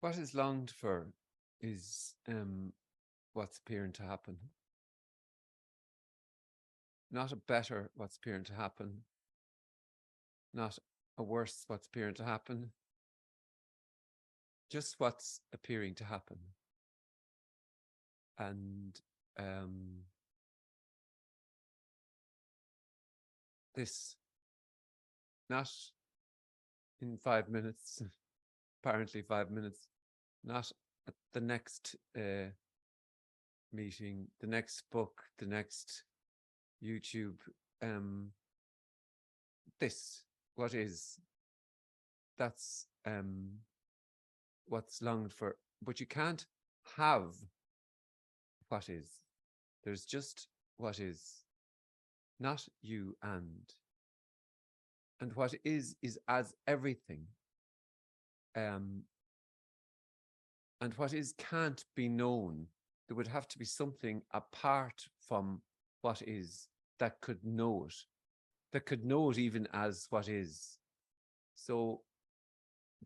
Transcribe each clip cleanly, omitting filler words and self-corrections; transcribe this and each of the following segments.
what is longed for is what's appearing to happen, not a better what's appearing to happen, not a worse what's appearing to happen, just what's appearing to happen. And this, not in 5 minutes, apparently 5 minutes, not at the next meeting, the next book, the next YouTube. This, what is, that's what's longed for. But you can't have what is. There's just what is, not you and. And what is as everything. And what is can't be known. There would have to be something apart from what is that could know it even as what is. So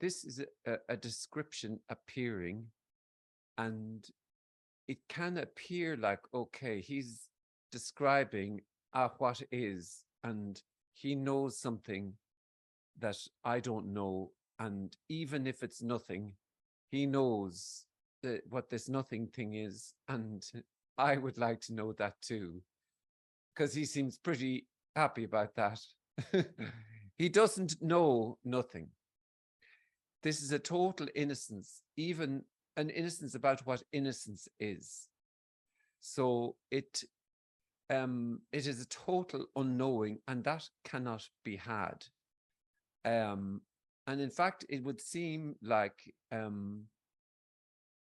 this is a description appearing, and it can appear like, okay, he's describing what is, and he knows something that I don't know. And even if it's nothing, he knows what this nothing thing is. And I would like to know that too, because he seems pretty happy about that. He doesn't know nothing. This is a total innocence, even an innocence about what innocence is. So it is a total unknowing, and that cannot be had. And in fact, it would seem like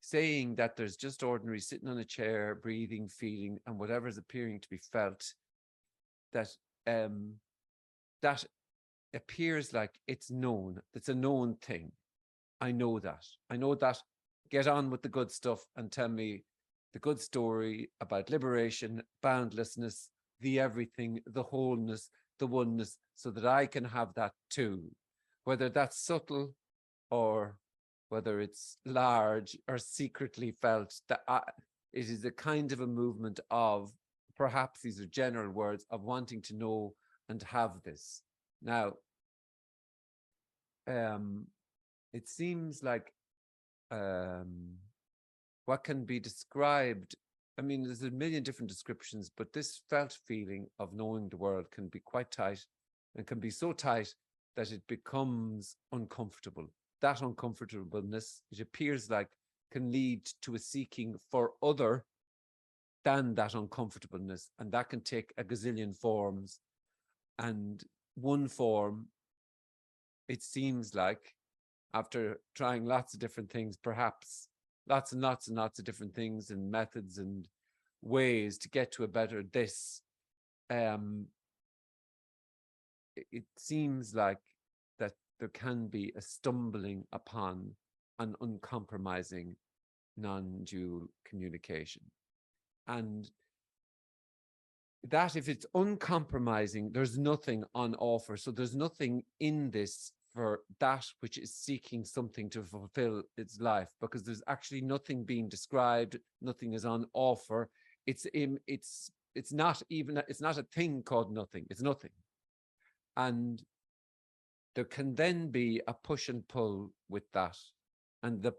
saying that there's just ordinary sitting on a chair, breathing, feeling, and whatever is appearing to be felt, that that appears like it's known. It's a known thing. I know that. I know that. Get on with the good stuff and tell me the good story about liberation, boundlessness, the everything, the wholeness, the oneness, so that I can have that too. Whether that's subtle or whether it's large or secretly felt, that it is a kind of a movement of, perhaps these are general words, of wanting to know and have this. Now, it seems like what can be described, I mean, there's a million different descriptions, but this felt feeling of knowing the world can be quite tight, and can be so tight that it becomes uncomfortable. That uncomfortableness, it appears like, can lead to a seeking for other than that uncomfortableness, and that can take a gazillion forms. And one form, it seems like, after trying lots of different things, perhaps lots and lots and lots of different things and methods and ways to get to a better this, it seems like that there can be a stumbling upon an uncompromising non-dual communication. And that if it's uncompromising, there's nothing on offer. So there's nothing in this for that which is seeking something to fulfill its life, because there's actually nothing being described, nothing is on offer. It's not a thing called nothing, it's nothing. And there can then be a push and pull with that. And the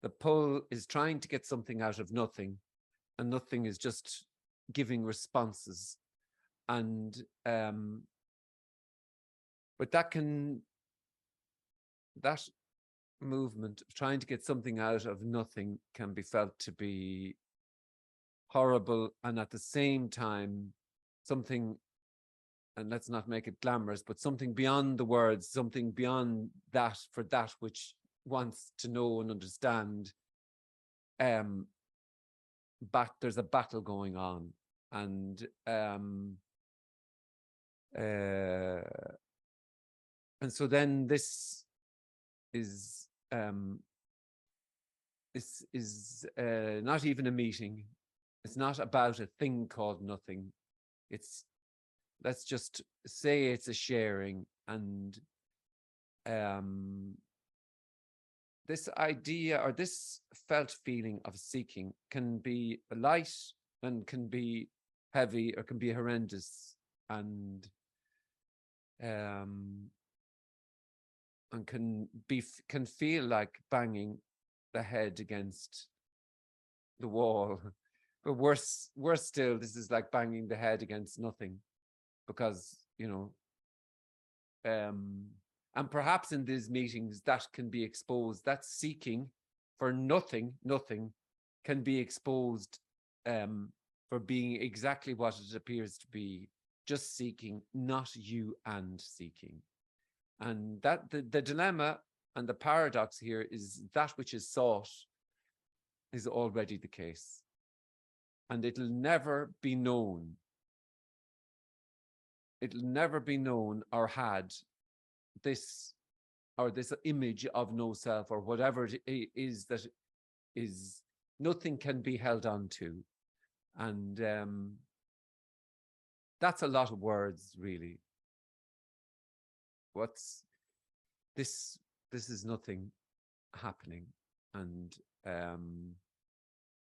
pull is trying to get something out of nothing, and nothing is just giving responses. And but that movement of trying to get something out of nothing can be felt to be horrible, and at the same time something, and let's not make it glamorous, but something beyond the words, something beyond that, for that which wants to know and understand. But there's a battle going on, and so then this is not even a meeting. It's not about a thing called nothing. It's, let's just say it's a sharing, and this idea or this felt feeling of seeking can be light and can be heavy or can be horrendous and um and can feel like banging the head against the wall. But worse still, this is like banging the head against nothing because, um, and perhaps in these meetings that can be exposed, that seeking for nothing can be exposed for being exactly what it appears to be, just seeking, not you and seeking. And that the dilemma and the paradox here is that which is sought is already the case. And it'll never be known. It'll never be known or had this or this image of no self or whatever it is that is nothing can be held on to. And that's a lot of words, really. What's this? This is nothing happening. And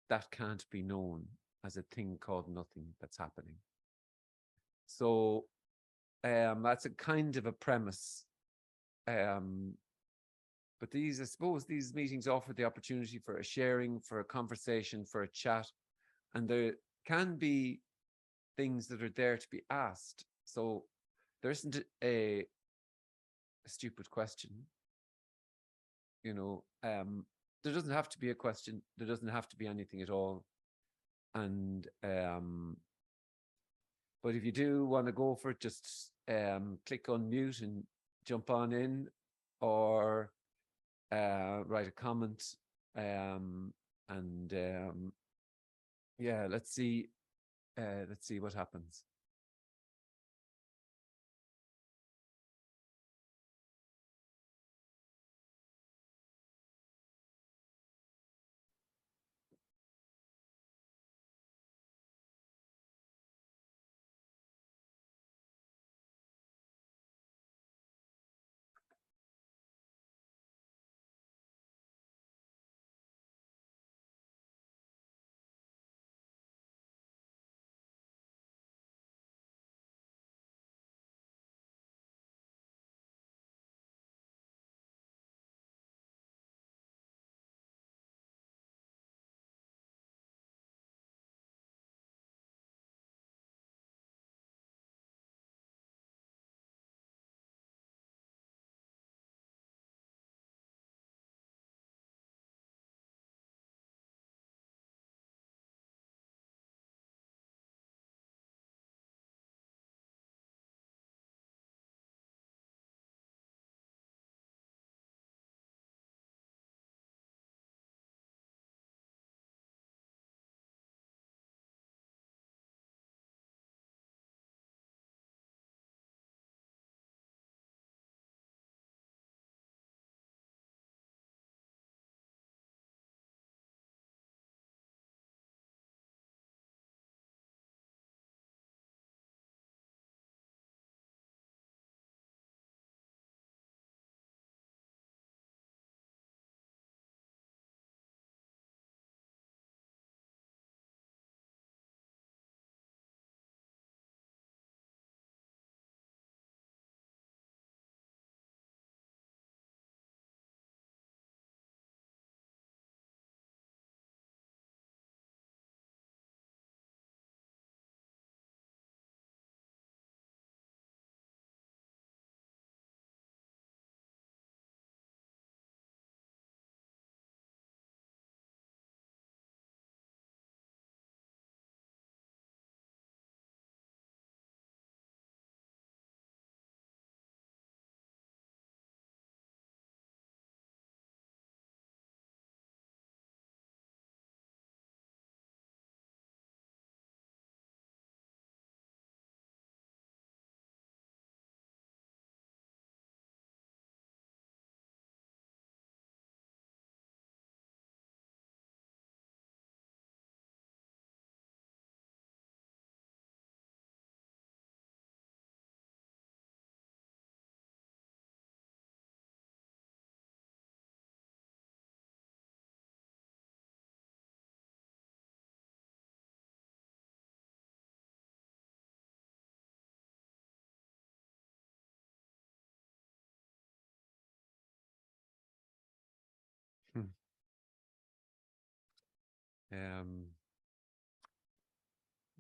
that can't be known as a thing called nothing that's happening. So that's a kind of a premise. But I suppose these meetings offer the opportunity for a sharing, for a conversation, for a chat. And there can be things that are there to be asked. So there isn't a stupid question. There doesn't have to be a question. There doesn't have to be anything at all. And but if you do want to go for it, just click on mute and jump on in, or write a comment. Yeah, let's see what happens.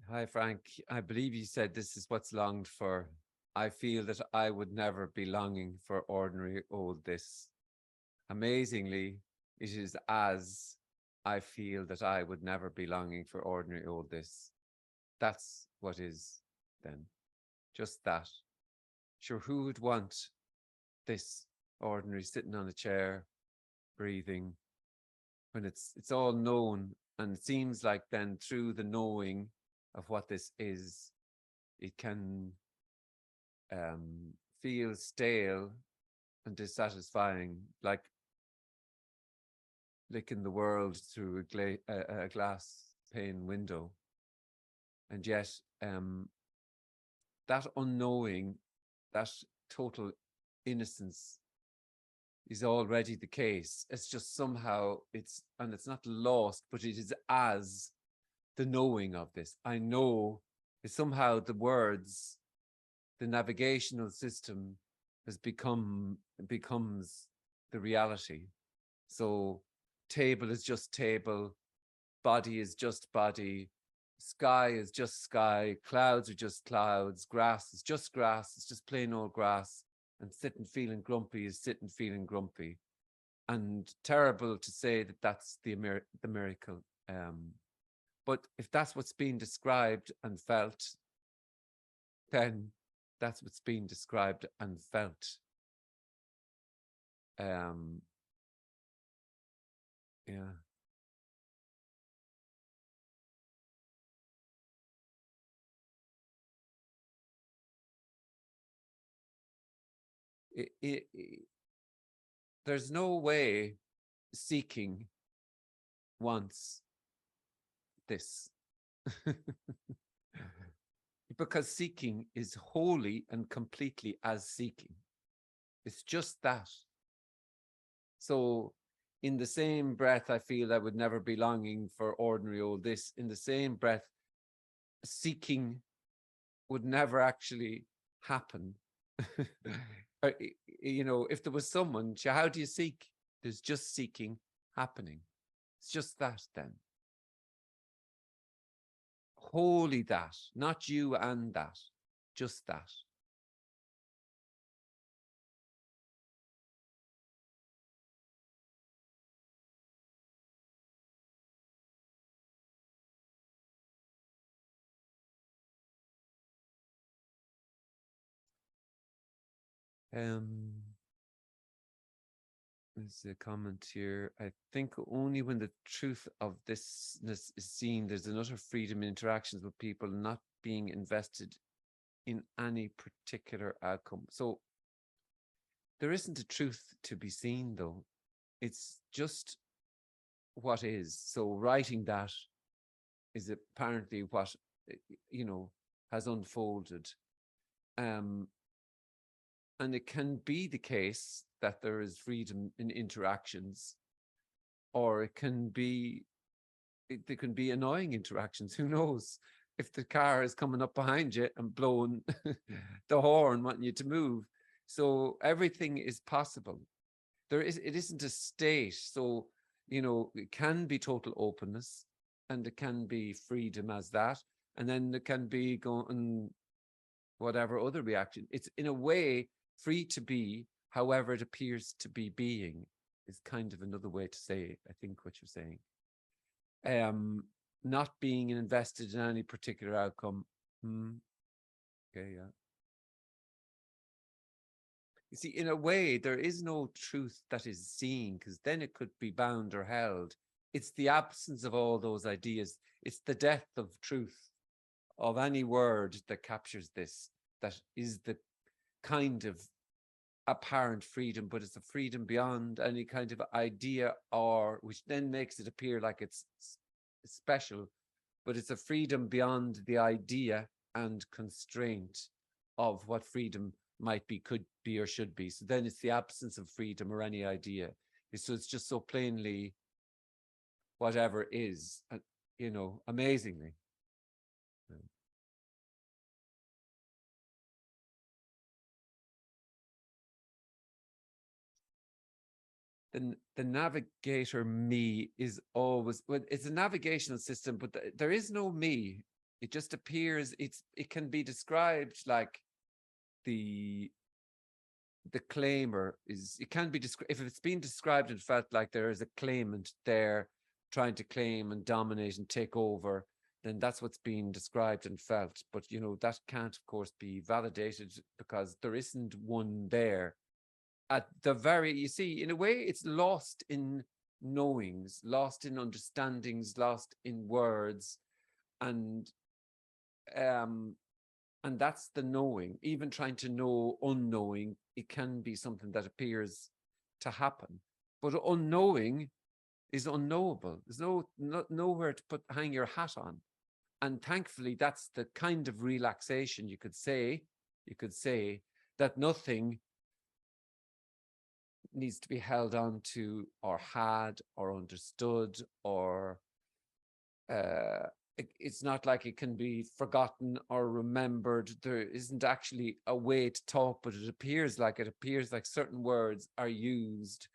Hi, Frank. I believe you said this is what's longed for. I feel that I would never be longing for ordinary old this. Amazingly, it is as I feel that I would never be longing for ordinary old this. That's what is then. Just that. Sure, who would want this ordinary sitting on a chair, breathing, when it's all known, and it seems like then through the knowing of what this is, it can feel stale and dissatisfying, like licking the world through a glass pane window. And yet that unknowing, that total innocence is already the case. It's just somehow it's not lost, but it is as the knowing of this. I know is somehow the words, the navigational system becomes the reality. So table is just table, body is just body, sky is just sky, clouds are just clouds, grass is just grass, it's just plain old grass, and sitting feeling grumpy is sitting feeling grumpy. And terrible to say that that's the miracle. But if that's what's being described and felt, then that's what's being described and felt. Yeah. There's no way seeking wants this. Because seeking is wholly and completely as seeking. It's just that. So in the same breath, I feel I would never be longing for ordinary old this. In the same breath, seeking would never actually happen. You know, if there was someone, how do you seek? There's just seeking happening. It's just that then. Wholly that, not you and that, just that. There's a comment here. I think only when the truth of thisness is seen, there's an utter freedom in interactions with people, not being invested in any particular outcome. So there isn't a truth to be seen, though. It's just what is. So writing that is apparently what, you know, has unfolded. And it can be the case that there is freedom in interactions, or it can be, there can be annoying interactions. Who knows? If the car is coming up behind you and blowing the horn, wanting you to move. So everything is possible. It isn't a state. So, you know, it can be total openness, and it can be freedom as that. And then it can be going whatever other reaction. It's in a way free to be however it appears to be being, is kind of another way to say, I think, what you're saying. Not being invested in any particular outcome. Okay, yeah. You see, in a way, there is no truth that is seen, because then it could be bound or held. It's the absence of all those ideas. It's the death of truth, of any word that captures this, that is the kind of apparent freedom, but it's a freedom beyond any kind of idea, or which then makes it appear like it's special, but it's a freedom beyond the idea and constraint of what freedom might be, could be, or should be. So then it's the absence of freedom or any idea. So it's just so plainly whatever is, you know, amazingly. the navigator me is always, well, it's a navigational system, but there is no me. It just appears. It can be described like the claimer is. It can be described if it's been described and felt like there is a claimant there trying to claim and dominate and take over. Then that's what's being described and felt. But that can't, of course, be validated because there isn't one there. At the very, you see, in a way, it's lost in knowings, lost in understandings, lost in words, and um, and that's the knowing. Even trying to know unknowing, it can be something that appears to happen, but unknowing is unknowable. There's nowhere to hang your hat on, and thankfully, that's the kind of relaxation you could say. You could say that nothing needs to be held on to or had or understood or it's not like it can be forgotten or remembered. There isn't actually a way to talk, but it appears like certain words are used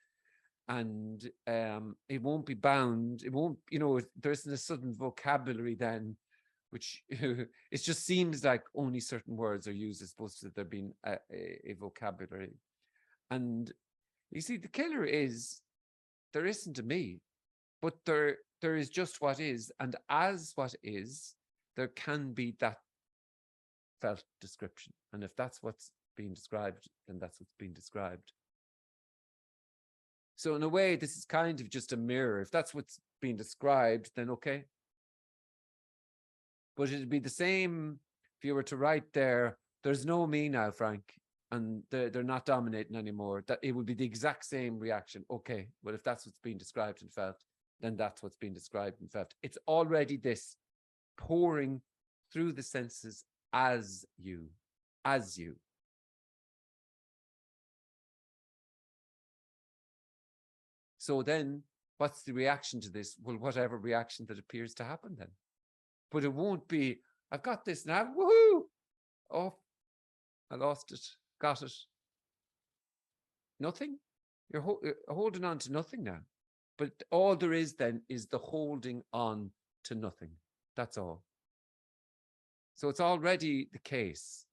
and it won't be bound. It won't, there isn't a sudden vocabulary then, which it just seems like only certain words are used as opposed to there being a vocabulary. And you see, the killer is there isn't a me, but there is just what is, and as what is, there can be that felt description. And if that's what's being described, then that's what's being described. So in a way, this is kind of just a mirror. If that's what's being described, then okay. But it'd be the same if you were to write there, there's no me now, Frank, and they're not dominating anymore. That it would be the exact same reaction. Okay, well, if that's what's being described and felt, then that's what's being described and felt. It's already this pouring through the senses as you. So then what's the reaction to this? Well, whatever reaction that appears to happen then. But it won't be, I've got this now, woohoo! Oh, I lost it, got it. Nothing. You're holding on to nothing now. But all there is then is the holding on to nothing. That's all. So it's already the case.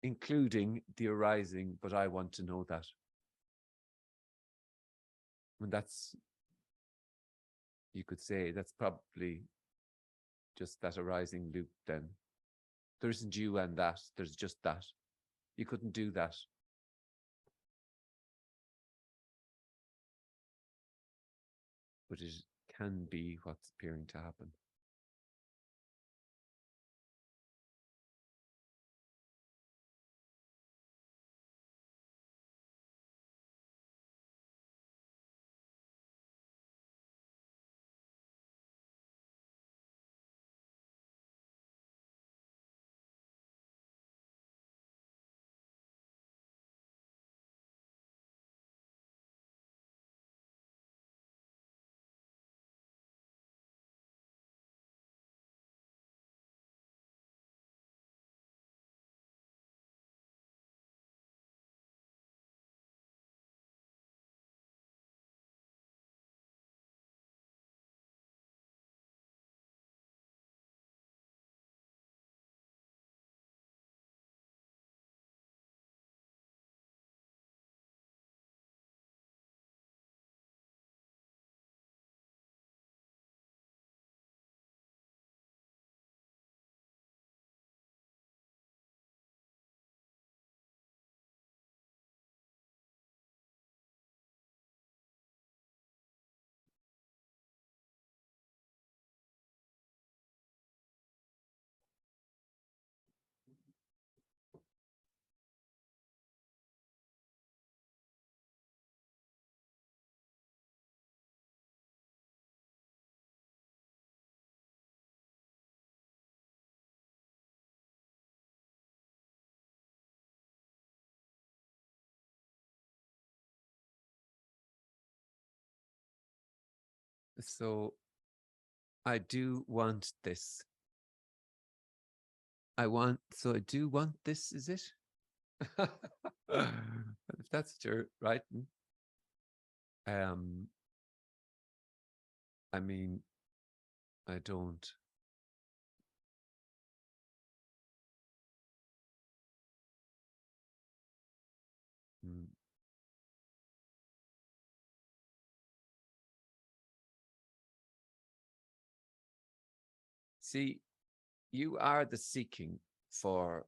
Including the arising, but I want to know that. And that's, you could say, that's probably just that arising loop then. There isn't you and that, there's just that. You couldn't do that. But it can be what's appearing to happen. So I do want this. I do want this, is it? If that's what you're writing. I mean, I don't. Mm. See, you are the seeking for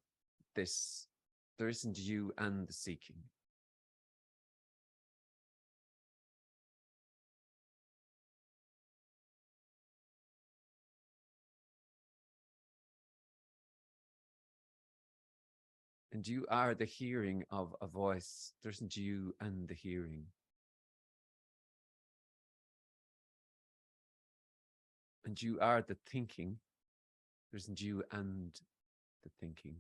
this. There isn't you and the seeking. And you are the hearing of a voice. There isn't you and the hearing. And you are the thinking. There isn't you and the thinking.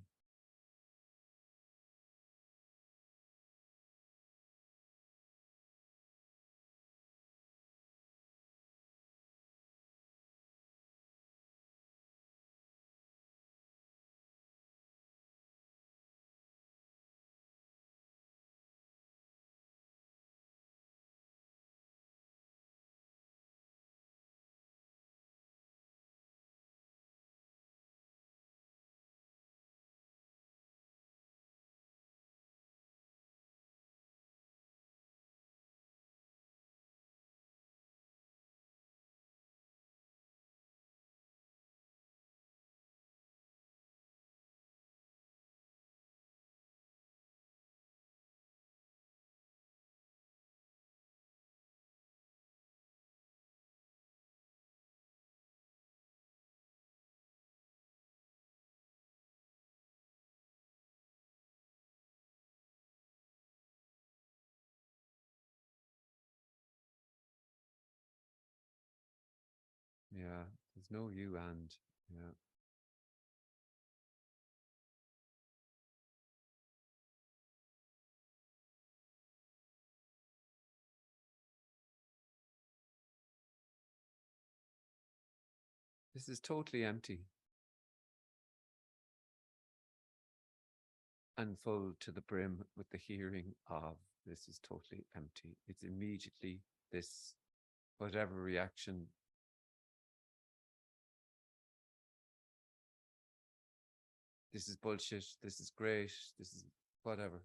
Yeah, there's no you and. Yeah. This is totally empty and full to the brim with the hearing of this is totally empty. It's immediately this, whatever reaction. This is bullshit. This is great. This is whatever.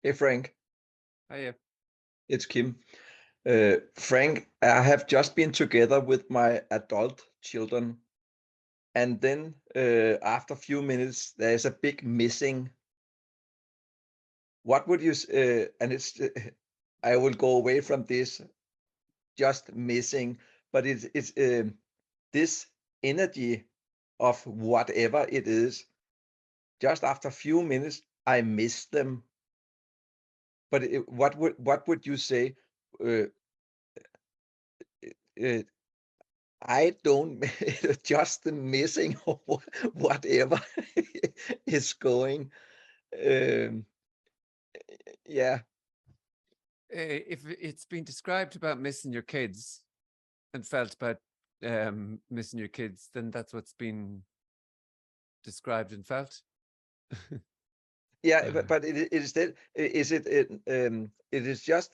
Hey Frank, Hiya. it's Kim. Frank, I have just been together with my adult children, and then after a few minutes, there's a big missing. What would you? And it's I will go away from this just missing, but it's this energy of whatever it is. Just after a few minutes, I miss them. But what would you say? Uh, uh, I don't just the missing of whatever is going. Um, yeah, If it's been described about missing your kids and felt about missing your kids, then that's what's been described and felt. yeah, but it is that it is just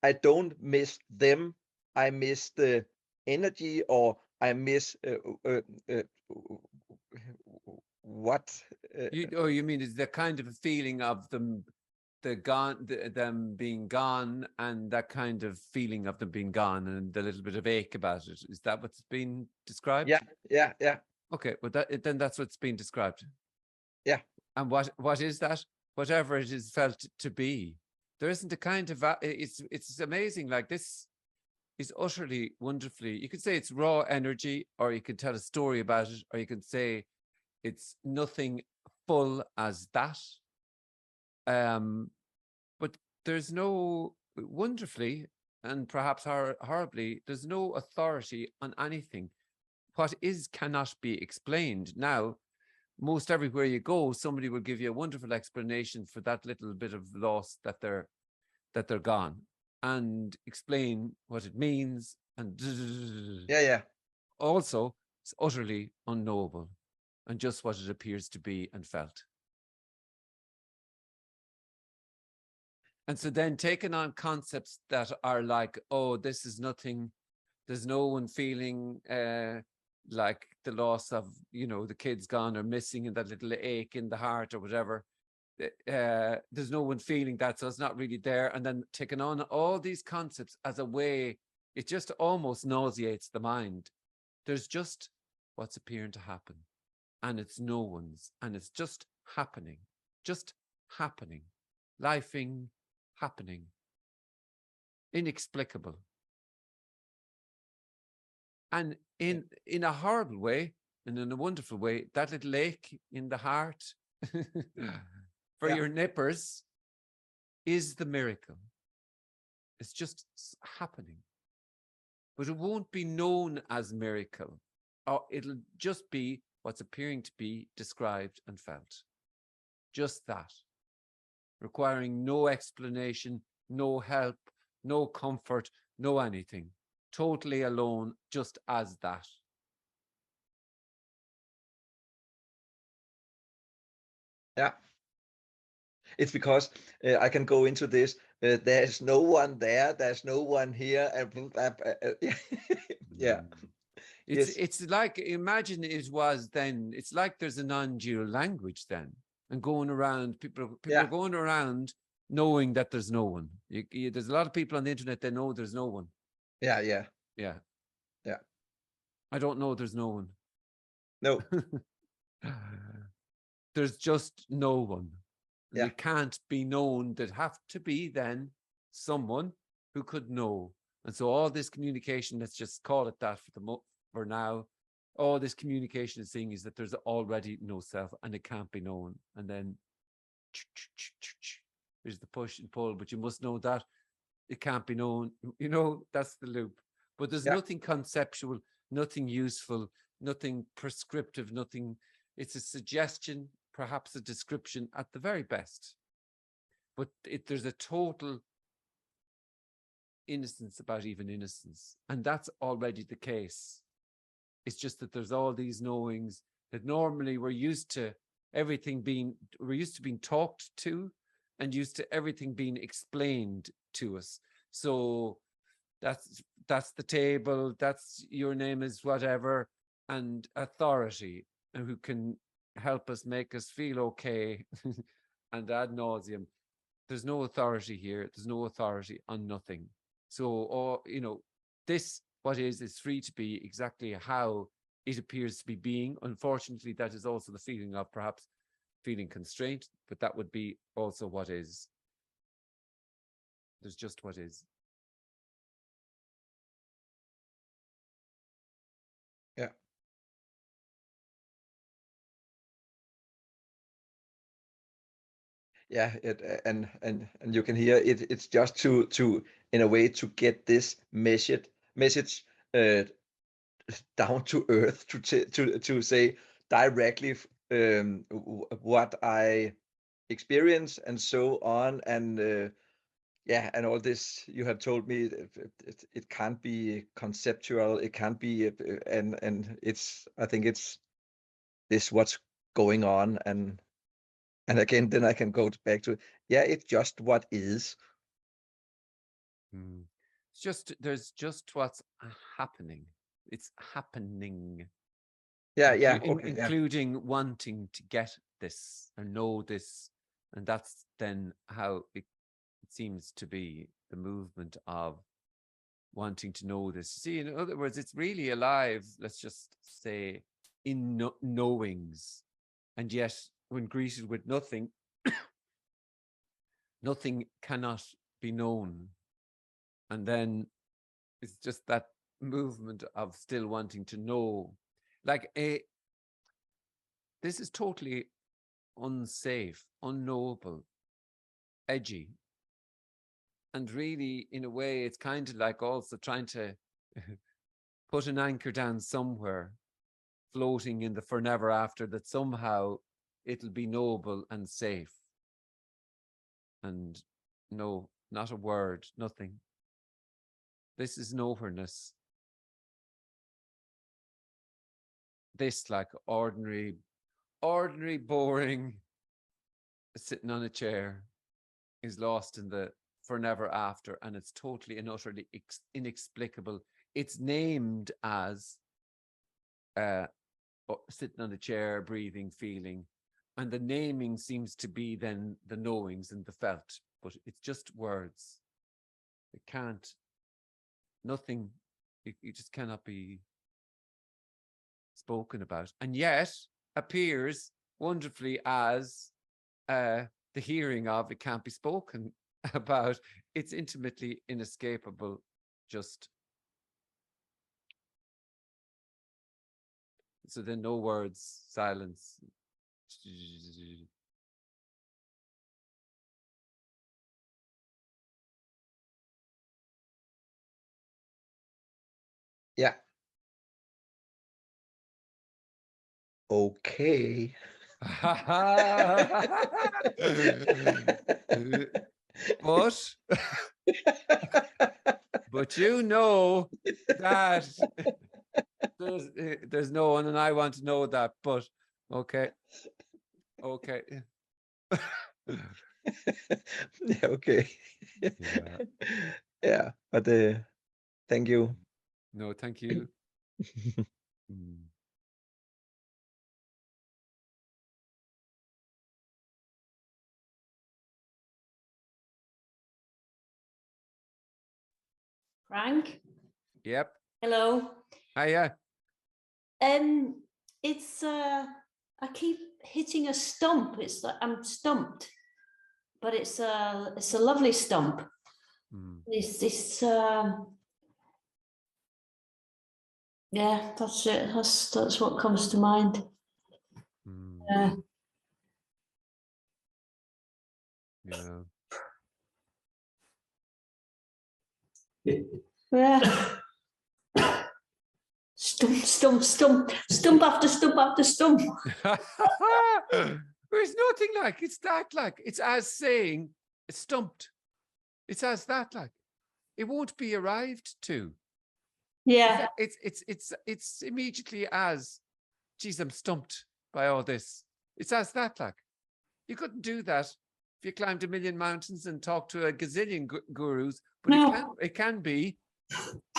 I don't miss them. I miss the energy, or I miss what? You mean is the kind of a feeling of them, them being gone, and that kind of feeling of them being gone, and the little bit of ache about it. Is that what's been Yeah, described? yeah, yeah, Okay, well then that's what's been described. yeah, And what is that? Whatever it is felt to be. There isn't a kind of it's amazing. Like, this is utterly wonderfully. You could say it's raw energy, or you could tell a story about it, or you could say it's nothing full as that. But there's no, wonderfully, and perhaps horribly, there's no authority on anything. What is cannot be explained. Now, most everywhere you go, somebody will give you a wonderful explanation for that little bit of loss that they're gone, and explain what it means, and yeah, yeah. also it's utterly unknowable, and just what it appears to be and felt. And so then taking on concepts that are like, oh, this is nothing, there's no one feeling like the loss of, the kids gone or missing, and that little ache in the heart or whatever. There's no one feeling that, so it's not really there. And then taking on all these concepts as a way, it just almost nauseates the mind. There's just what's appearing to happen, and it's no one's, and it's just happening, just happening, lifing, happening, inexplicable. And in a horrible way, and in a wonderful way, that little ache in the heart for Yeah. your nippers is the miracle. It's just happening. But it won't be known as miracle, or it'll just be what's appearing to be described and felt. Just that, requiring no explanation, no help, no comfort, no anything. Totally alone, just as that. Yeah, it's because I can go into this. There's no one there. There's no one here. And yeah, It's yes, it's like, imagine it was then. It's like there's a non-dual language then, and going around, people are yeah, going around knowing that there's no one. There's a lot of people on the internet that know there's no one. yeah, yeah, Yeah, yeah. I don't know. There's no one. No, There's just no one, and yeah, it can't be known. There'd have to be then someone who could know. And so all this communication, let's just call it that for now. All this communication is saying is that there's already no self, and it can't be known. And then there's the push and pull, but you must know that it can't be known. That's the loop. But there's yeah, nothing conceptual, nothing useful, nothing prescriptive, nothing. It's a suggestion, perhaps a description at the very best. But there's a total innocence about even innocence. And that's already the case. It's just that there's all these knowings that normally we're used to we're used to being talked to, and used to everything being explained to us. So that's the table, that's your name is whatever, and authority, and who can help us, make us feel okay and ad nauseum. There's no authority here. There's no authority on nothing. So, or, this, what is free to be exactly how it appears to be being. Unfortunately, that is also the feeling of perhaps feeling constraint, but that would be also what is. There's just what is. Yeah. Yeah, and you can hear it. It's just to in a way to get this message down to earth, to say directly what I experience and so on, and yeah, and all this you have told me, it can't be conceptual, it can't be, and it's, I think it's this what's going on, and again, then I can go back to, yeah, it's just what is. It's just, there's just what's happening. It's happening. Yeah, yeah, okay, yeah. Including wanting to get this or know this. And that's then how it seems to be the movement of wanting to know this. See, in other words, it's really alive, let's just say, in knowings. And yet, when greeted with nothing, nothing cannot be known. And then it's just that movement of still wanting to know. Like this is totally unsafe, unknowable, edgy. And really, in a way, it's kind of like also trying to put an anchor down somewhere, floating in the for never after, that somehow it'll be noble and safe. And no, not a word, nothing. This is nowhereness. This, like ordinary, boring, sitting on a chair, is lost in the for never after, and it's totally and utterly inexplicable. It's named as sitting on a chair, breathing, feeling, and the naming seems to be then the knowings and the felt, but it's just words. It can't, nothing, it just cannot be spoken about, and yet appears wonderfully as the hearing of it can't be spoken about. It's intimately inescapable, just. So then no words, silence. Yeah. Okay. But but you know that there's no one, and I want to know that. But okay. Yeah, okay. Yeah. Yeah, but thank you. No, thank you. Mm. Frank? Yep. Hello. Hiya. It's I keep hitting a stump. It's like I'm stumped, but it's a lovely stump. This yeah, that's it. That's what comes to mind. Yeah. Yeah. Stump after stump after stump. There's nothing like it's that, like it's as saying it's stumped. It's as that, like it won't be arrived to. Yeah. It's immediately as, geez, I'm stumped by all this. It's as that, like you couldn't do that if you climbed a million mountains and talked to a gazillion gurus, but No. it can be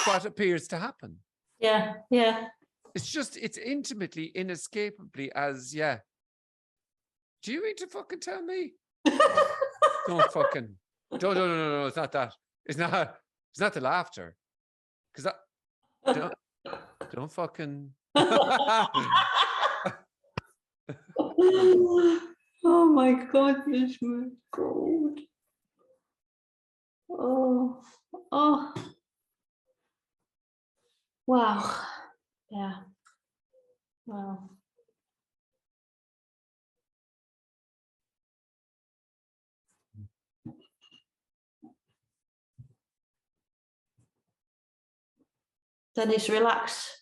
what appears to happen. Yeah, yeah. It's intimately, inescapably as, yeah. Do you mean to fucking tell me? Don't fucking. No. It's not that. It's not the laughter. Because don't fucking. Oh my goodness, my God. Oh, oh. Wow. Yeah. Wow. Then it's relaxed.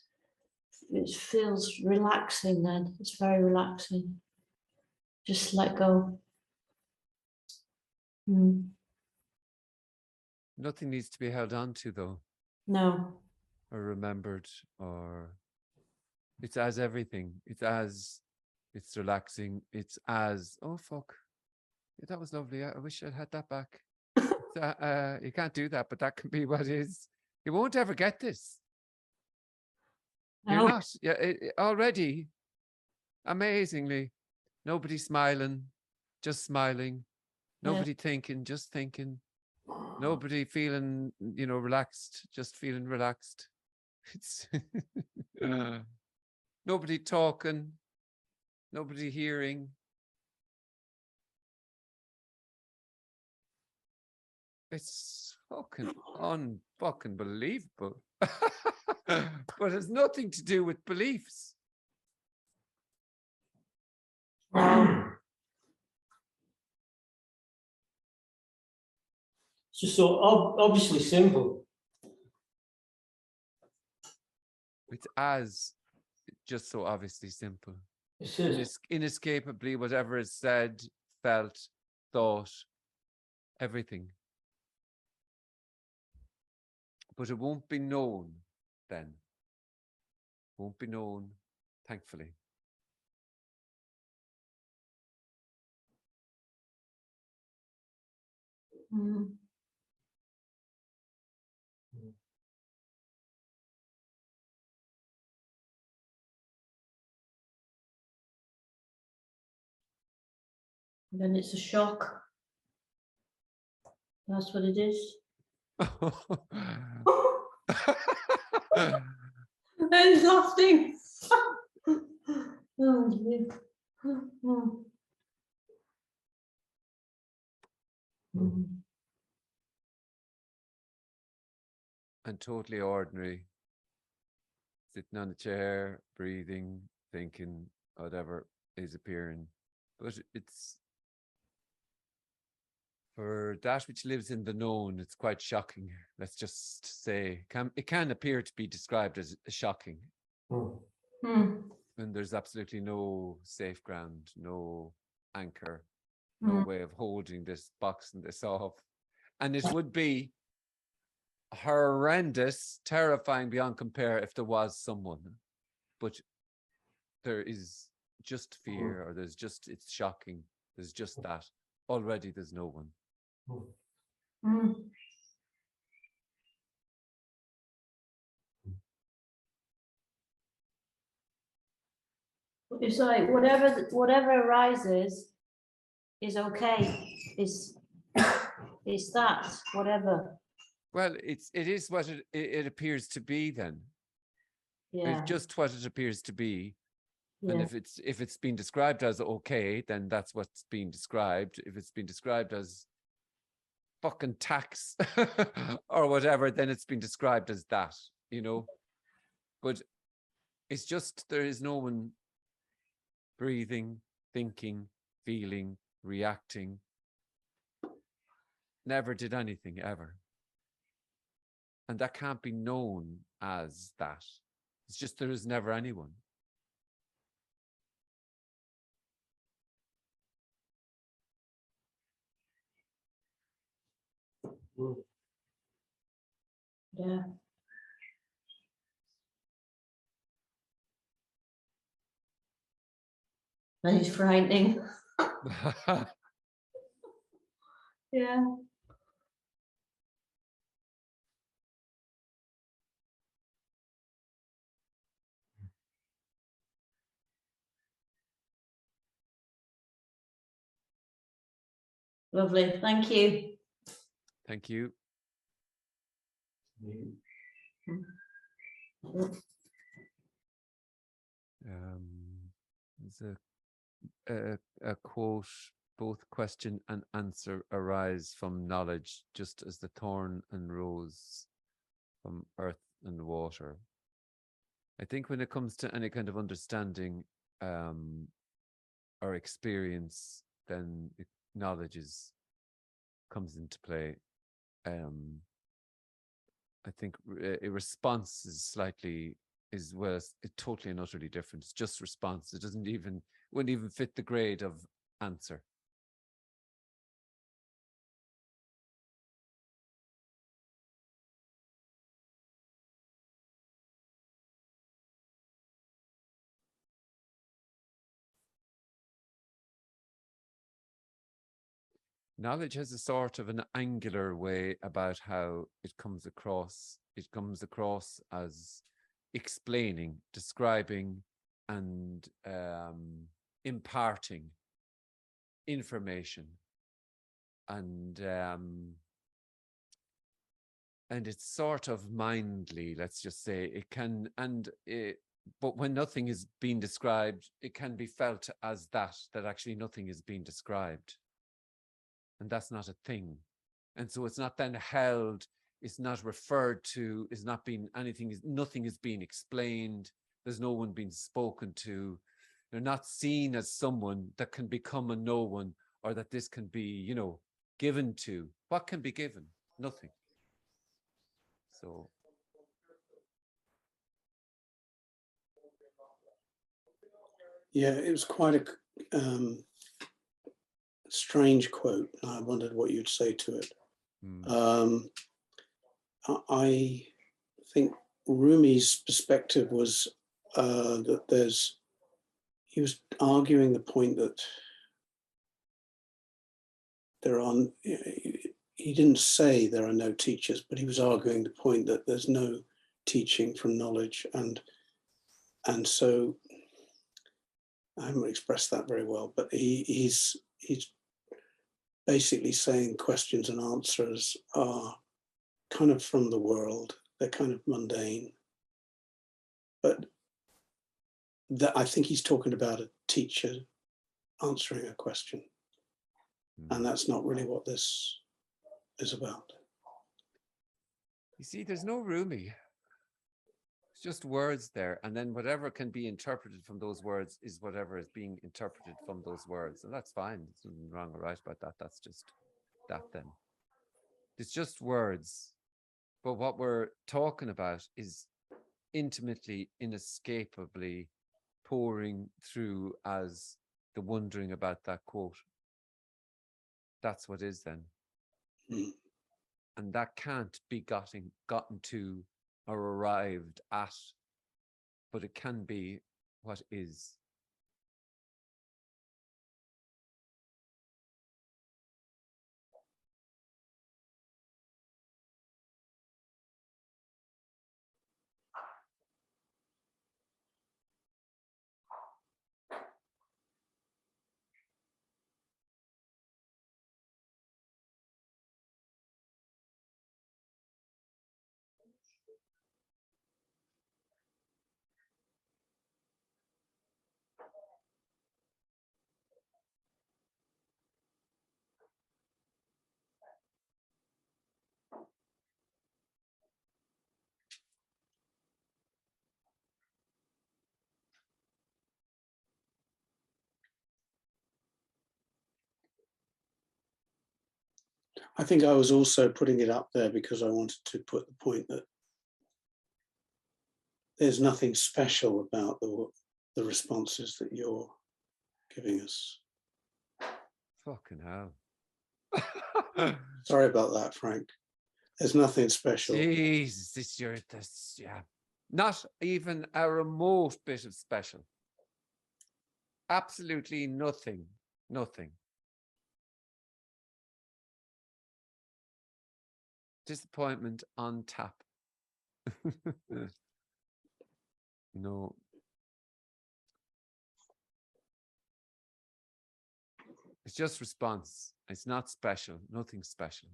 It feels relaxing then. It's very relaxing. Just let go. Nothing needs to be held on to, though. No. Or remembered, or it's as everything. It's relaxing. It's as, oh, fuck. Yeah, that was lovely. I wish I'd had that back. You can't do that, but that can be what is. You won't ever get this. You're No. not. Yeah, already, amazingly, nobody smiling, just smiling. Nobody thinking, just thinking. Nobody feeling, relaxed, just feeling relaxed. It's nobody talking, nobody hearing. It's fucking unfucking believable. But it's nothing to do with beliefs. It's just so obviously simple. It's as just so obviously simple. It is. Inescapably, whatever is said, felt, thought, everything. But it won't be known then. Won't be known, thankfully. Then it's a shock. That's what it is. And laughing. Oh, dear. Oh. And totally ordinary. Sitting on a chair, breathing, thinking, whatever is appearing. But it's, for that which lives in the known, it's quite shocking. Let's just say, it can appear to be described as shocking. And there's absolutely no safe ground, no anchor, no way of holding this, boxing this off. And it would be horrendous, terrifying beyond compare if there was someone. But there is just fear, or it's shocking. There's just that. Already there's no one. It's like whatever arises is okay. It's that, whatever. Well, it is what it appears to be then. Yeah. It's just what it appears to be. Yeah. And if it's been described as okay, then that's what's being described. If it's been described as fucking tax or whatever, then it's been described as that, But it's just, there is no one breathing, thinking, feeling, reacting. Never did anything ever. And that can't be known as that. It's just there is never anyone. Yeah. That is frightening. Yeah. Lovely. Thank you. Thank you. There's a quote, both question and answer arise from knowledge, just as the thorn and rose from earth and water. I think when it comes to any kind of understanding or experience, then knowledge comes into play. I think a response is totally and utterly different. It's just response. It wouldn't even fit the grade of answer. Knowledge has a sort of an angular way about how it comes across. It comes across as explaining, describing, and imparting information. And it's sort of mindly, let's just say. It can, but when nothing is being described, it can be felt as that actually nothing is being described. And that's not a thing. And so it's not then held, it's not referred to, it's not being nothing is being explained. There's no one being spoken to. They're not seen as someone that can become a no one, or that this can be, given to. What can be given? Nothing. So. Yeah, it was quite a strange quote. I wondered what you'd say to it. I think Rumi's perspective was that he was arguing the point that he didn't say there are no teachers, but he was arguing the point that there's no teaching from knowledge, and so I haven't expressed that very well, but he's basically saying questions and answers are kind of from the world. They're kind of mundane. But I think he's talking about a teacher answering a question. And that's not really what this is about. You see, there's no Rumi. It's just words there. And then whatever can be interpreted from those words is whatever is being interpreted from those words. And that's fine. There's nothing wrong or right about that. That's just that then. It's just words. But what we're talking about is intimately, inescapably pouring through as the wondering about that quote. That's what is then. And that can't be gotten to or arrived at, but it can be what is. I think I was also putting it up there because I wanted to put the point that there's nothing special about the responses that you're giving us. Fucking hell. Sorry about that, Frank. There's nothing special. Jesus, yeah. Not even a remote bit of special. Absolutely nothing. Nothing. Disappointment on tap. No. It's just response. It's not special, nothing special.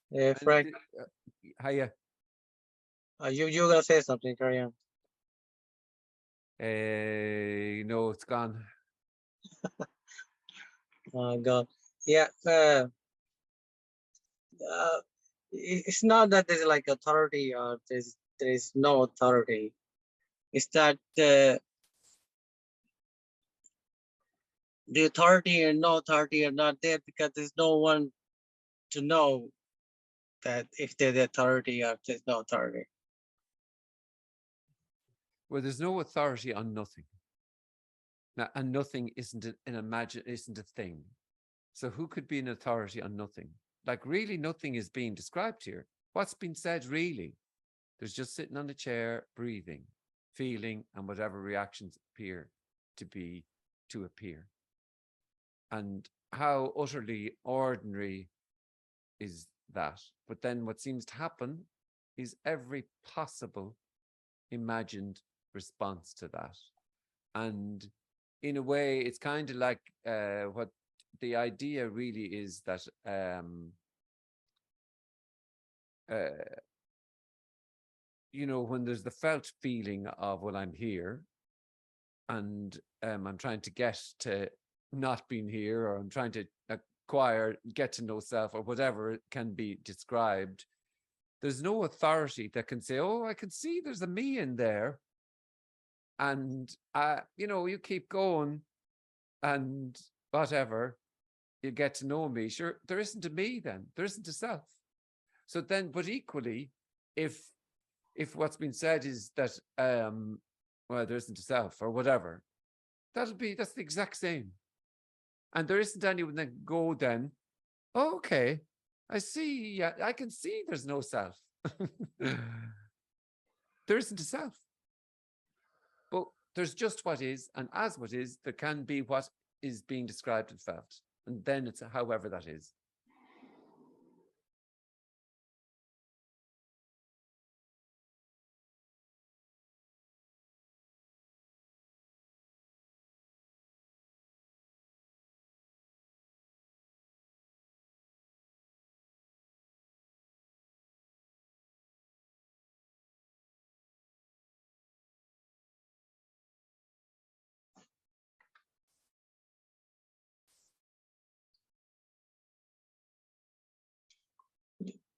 Yeah, Frank, Hiya. you gonna say something? Carry on. No, it's gone. God, yeah. It's not that there's like authority or there is no authority. It's that the authority and no authority are not there because there's no one to know that if there's authority or if there's no authority. Well, there's no authority on nothing. Now, and nothing isn't isn't a thing. So who could be an authority on nothing? Like really nothing is being described here. What's been said really? There's just sitting on the chair, breathing, feeling, and whatever reactions appear to appear. And how utterly ordinary is that? But then what seems to happen is every possible imagined response to that. And in a way, it's kind of like what the idea really is that you know, when there's the felt feeling of, well, I'm here and I'm trying to get to not being here, or I'm trying to acquire, get to know self, or whatever it can be described, there's no authority that can say, oh, I can see there's a me in there. And, you know, you keep going and whatever, you get to know me. Sure, there isn't a me then. There isn't a self. So then, but equally, if what's been said is that, well, there isn't a self or whatever, that's the exact same. And there isn't anyone that go then, oh, okay, I see, yeah, I can see there's no self. There isn't a self. But there's just what is, and as what is, there can be what is being described and felt. And then it's however that is.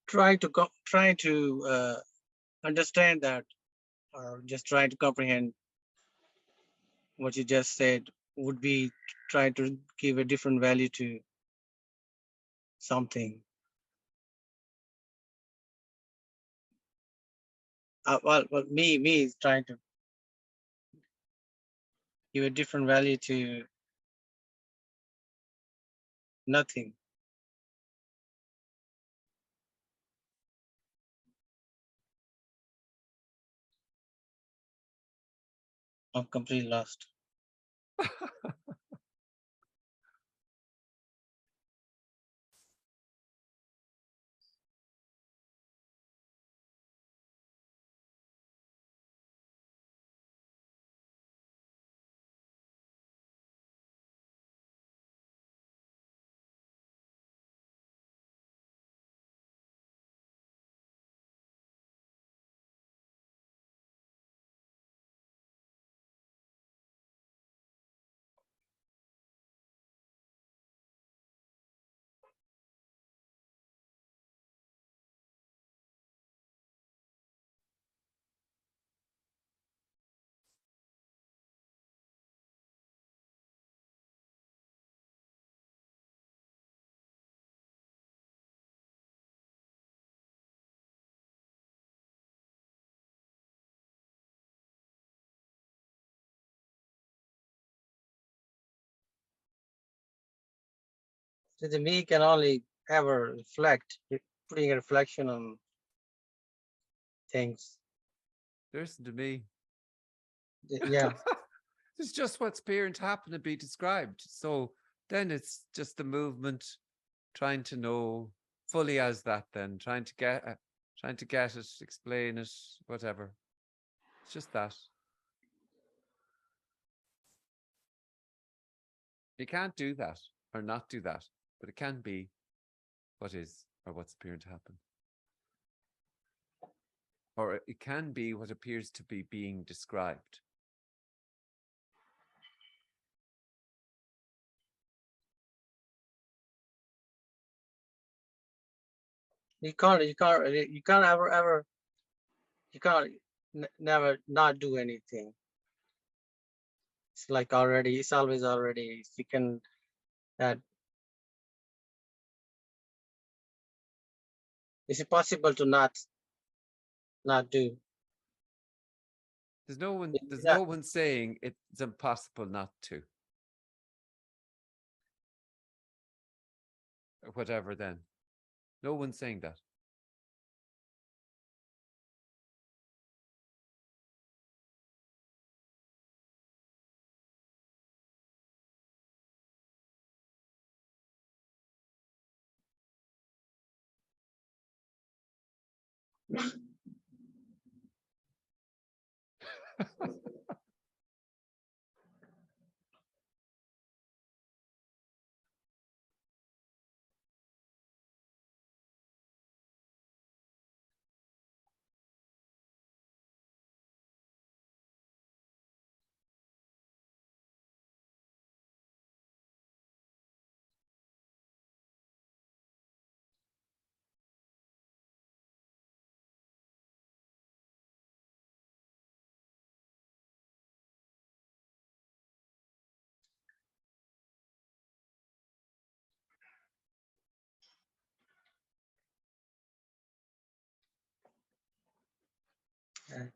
Trying to understand that, or just trying to comprehend what you just said, would be trying to give a different value to something. Well, me is trying to give a different value to nothing. I'm completely lost. So the me can only ever reflect, putting a reflection on things. There isn't a me. Yeah. It's just what's appearing to happen and be described. So then it's just the movement, trying to know fully as that, then trying trying to get it, explain it, whatever. It's just that. You can't do that or not do that, but it can be what is or what's appearing to happen. Or it can be what appears to be being described. You can't ever, you can't never not do anything. It's like already, it's always already, you can, that it's impossible to not do. There's no one Yeah. saying it's impossible not to. Or whatever then. No one's saying that.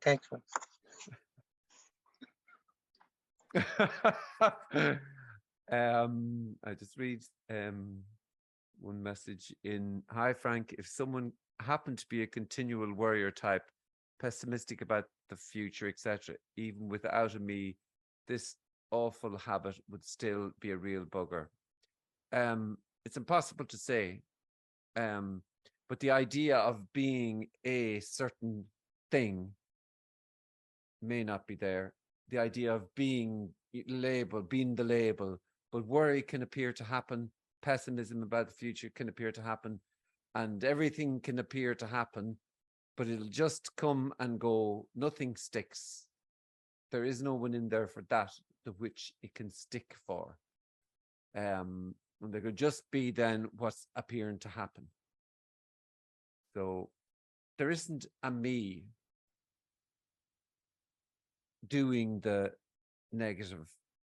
Thanks. I just read one message in. Hi Frank, if someone happened to be a continual worrier type, pessimistic about the future, etc., even without a me, this awful habit would still be a real bugger. It's impossible to say. But the idea of being a certain thing may not be there. The idea of being labeled, being the label, but worry can appear to happen. Pessimism about the future can appear to happen, and everything can appear to happen, but it'll just come and go. Nothing sticks. There is no one in there for that, the which it can stick for. And there could just be then what's appearing to happen. So there isn't a me doing the negative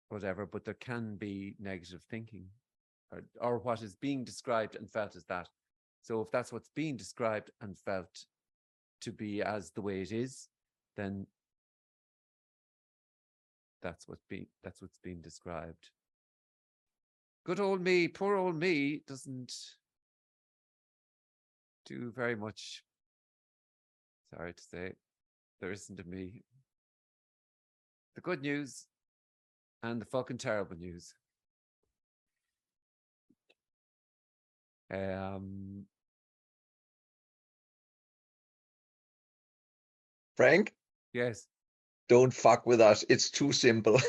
whatever, but there can be negative thinking or what is being described and felt as that. So if that's what's being described and felt to be as the way it is, then that's what's being described. Good old me, poor old me, doesn't do very much. Sorry to say, there isn't a me. The good news and the fucking terrible news. Frank, Yes. don't fuck with us. It's too simple.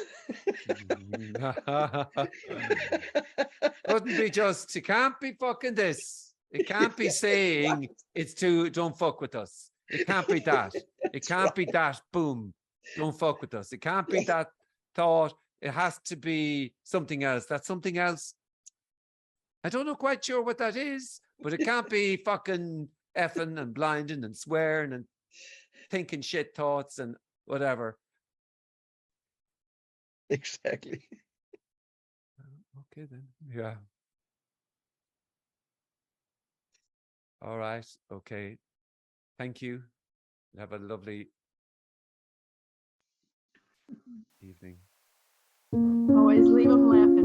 Couldn't be just, it can't be fucking this. It can't be saying it's too, don't fuck with us. It can't be that. It can't be that, boom, don't fuck with us. It can't be that thought. It has to be something else. That's something else. I don't know quite sure what that is, but it can't be fucking effing and blinding and swearing and thinking shit thoughts and whatever. Exactly. Okay then. Yeah. All right. Okay. Thank you. Have a lovely evening. Always leave them laughing.